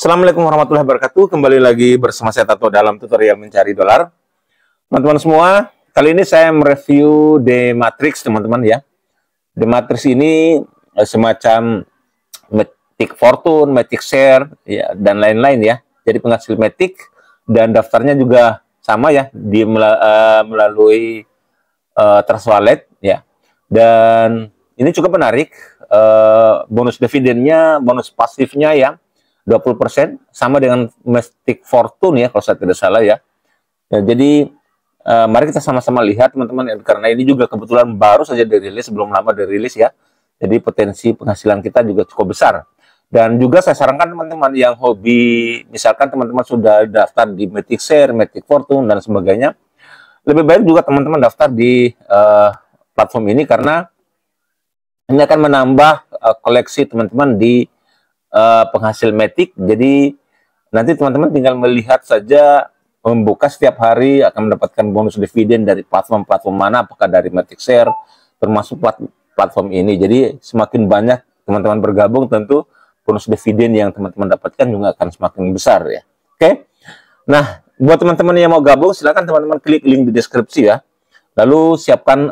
Assalamualaikum warahmatullahi wabarakatuh. Kembali lagi bersama saya Tato dalam tutorial mencari dolar. Teman-teman semua, kali ini saya mereview The Matrix, teman-teman ya. The Matrix ini semacam Matic Fortune, Matic Share, ya, dan lain-lain ya. Jadi penghasil Matic dan daftarnya juga sama ya, melalui Trust Wallet ya. Dan ini cukup menarik. Bonus dividennya, bonus pasifnya ya 20%, sama dengan Matic Fortune ya kalau saya tidak salah ya. Jadi mari kita sama-sama lihat teman-teman, karena ini juga kebetulan baru saja dirilis, belum lama dirilis ya. Jadi potensi penghasilan kita juga cukup besar. Dan juga saya sarankan teman-teman yang hobi, misalkan teman-teman sudah daftar di Matic Share, Matic Fortune dan sebagainya, lebih baik juga teman-teman daftar di platform ini, karena ini akan menambah koleksi teman-teman di penghasil Matic. Jadi nanti teman-teman tinggal melihat saja, membuka setiap hari akan mendapatkan bonus dividen dari platform-platform mana, apakah dari Matic Share, termasuk platform ini. Jadi semakin banyak teman-teman bergabung, tentu bonus dividen yang teman-teman dapatkan juga akan semakin besar ya. Oke. Nah, buat teman-teman yang mau gabung, silakan teman-teman klik link di deskripsi ya. Lalu siapkan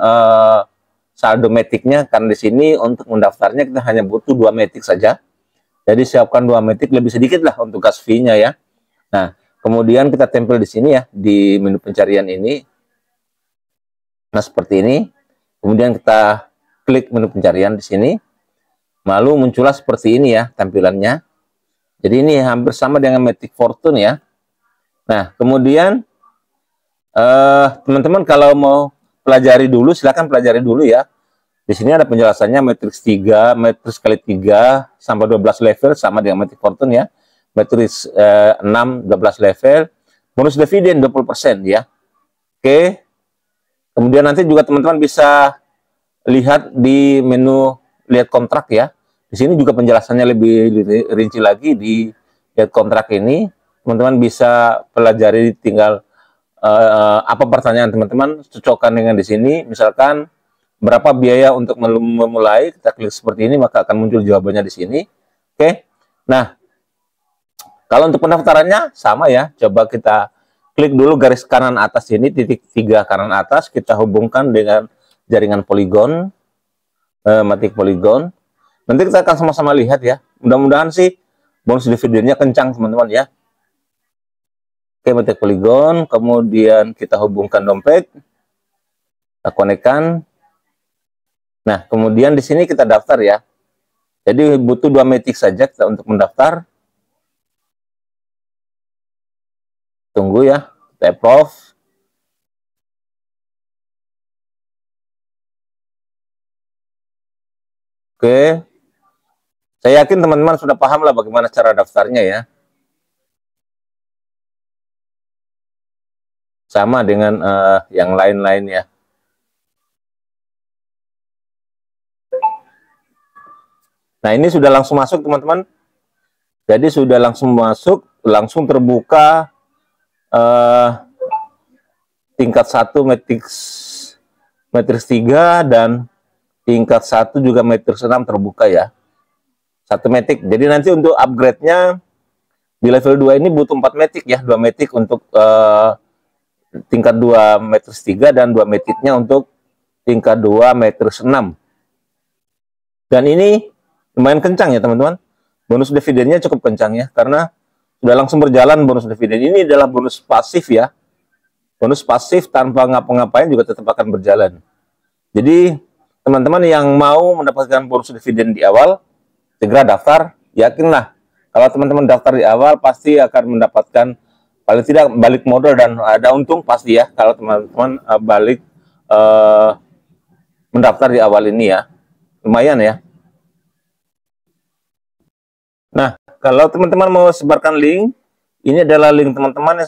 saldo Matic-nya, karena di sini untuk mendaftarnya kita hanya butuh 2 Matic saja. Jadi siapkan 2 Matic, lebih sedikit lah untuk gas fee-nya ya. Nah, kemudian kita tempel di sini ya, di menu pencarian ini. Nah, seperti ini. Kemudian kita klik menu pencarian di sini. Lalu muncullah seperti ini ya tampilannya. Jadi ini hampir sama dengan Matic Fortune ya. Nah, kemudian teman-teman kalau mau pelajari dulu, silakan pelajari dulu ya. Di sini ada penjelasannya matriks 3, matriks kali 3 sampai 12 level sama dengan Matic Fortune ya. Matriks 6, 12 level. Bonus dividen 20% ya. Oke. Kemudian nanti juga teman-teman bisa lihat di menu lihat kontrak ya. Di sini juga penjelasannya lebih rinci lagi di lihat kontrak ini. Teman-teman bisa pelajari, tinggal apa pertanyaan teman-teman, cocokkan dengan di sini. Misalkan berapa biaya untuk memulai, kita klik seperti ini, maka akan muncul jawabannya di sini. Oke. Nah, kalau untuk pendaftarannya sama ya. Coba kita klik dulu garis kanan atas ini, titik 3 kanan atas, kita hubungkan dengan jaringan Polygon, Matic Polygon. Nanti kita akan sama-sama lihat ya. Mudah-mudahan sih bonus dividennya kencang teman-teman ya. Oke, Matic Polygon, kemudian kita hubungkan dompet, kita konekkan. Nah, kemudian di sini kita daftar ya. Jadi butuh 2 Matic saja kita untuk mendaftar. Tunggu ya, kita approve. Oke. Saya yakin teman-teman sudah paham lah bagaimana cara daftarnya ya. Sama dengan yang lain-lain ya. Nah, ini sudah langsung masuk teman-teman. Jadi sudah langsung masuk, langsung terbuka tingkat 1 matriks 3 dan tingkat 1 juga matriks 6 terbuka ya. 1 Matic. Jadi nanti untuk upgrade-nya di level 2 ini butuh 4 Matic ya. 2 Matic untuk tingkat 2 matriks 3 dan 2 Matic-nya untuk tingkat 2 matriks 6. Dan ini lumayan kencang ya teman-teman. Bonus dividennya cukup kencang ya, karena sudah langsung berjalan bonus dividen. Ini adalah bonus pasif ya. Bonus pasif tanpa ngapa-ngapain juga tetap akan berjalan. Jadi teman-teman yang mau mendapatkan bonus dividen di awal, segera daftar. Yakinlah kalau teman-teman daftar di awal pasti akan mendapatkan paling tidak balik modal dan ada untung pasti ya, kalau teman-teman balik mendaftar di awal ini ya. Lumayan ya. Nah, kalau teman-teman mau sebarkan link, ini adalah link teman-teman.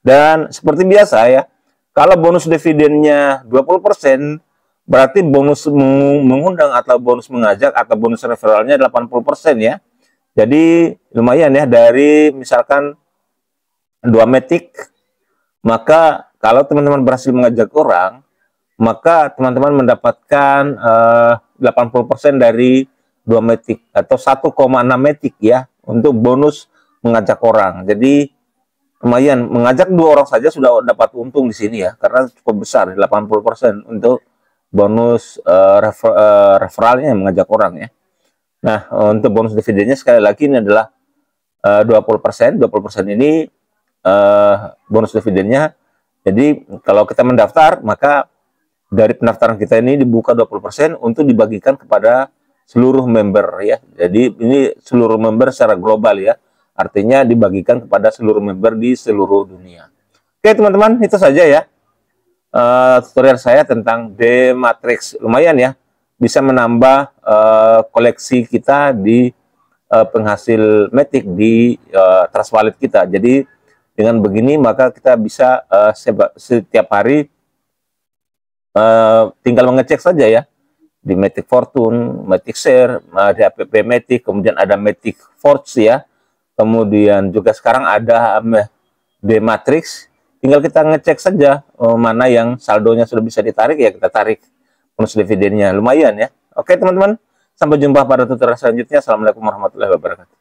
Dan seperti biasa ya, kalau bonus dividennya 20%, berarti bonus mengundang atau bonus mengajak atau bonus referralnya 80% ya. Jadi lumayan ya, dari misalkan 2 Matic, maka kalau teman-teman berhasil mengajak orang, maka teman-teman mendapatkan 80% dari 2 Matic atau 1,6 Matic ya, untuk bonus mengajak orang. Jadi lumayan, mengajak 2 orang saja sudah dapat untung di sini ya, karena cukup besar 80% untuk bonus referralnya yang mengajak orang ya. Nah, untuk bonus dividennya sekali lagi ini adalah 20%. 20% ini bonus dividennya. Jadi kalau kita mendaftar, maka dari pendaftaran kita ini dibuka 20% untuk dibagikan kepada seluruh member ya. Jadi ini seluruh member secara global ya. Artinya dibagikan kepada seluruh member di seluruh dunia. Oke teman-teman, itu saja ya tutorial saya tentang D-Matrix. Lumayan ya, bisa menambah koleksi kita di penghasil Matic di Trust Wallet kita. Jadi dengan begini maka kita bisa setiap hari tinggal mengecek saja ya di Matic Fortune, Matic Share, di app Matic, kemudian ada Matic Forge ya, kemudian juga sekarang ada D-Matrix. Tinggal kita ngecek saja mana yang saldonya sudah bisa ditarik ya kita tarik bonus dividennya. Lumayan ya. Oke teman-teman, sampai jumpa pada tutorial selanjutnya. Assalamualaikum warahmatullahi wabarakatuh.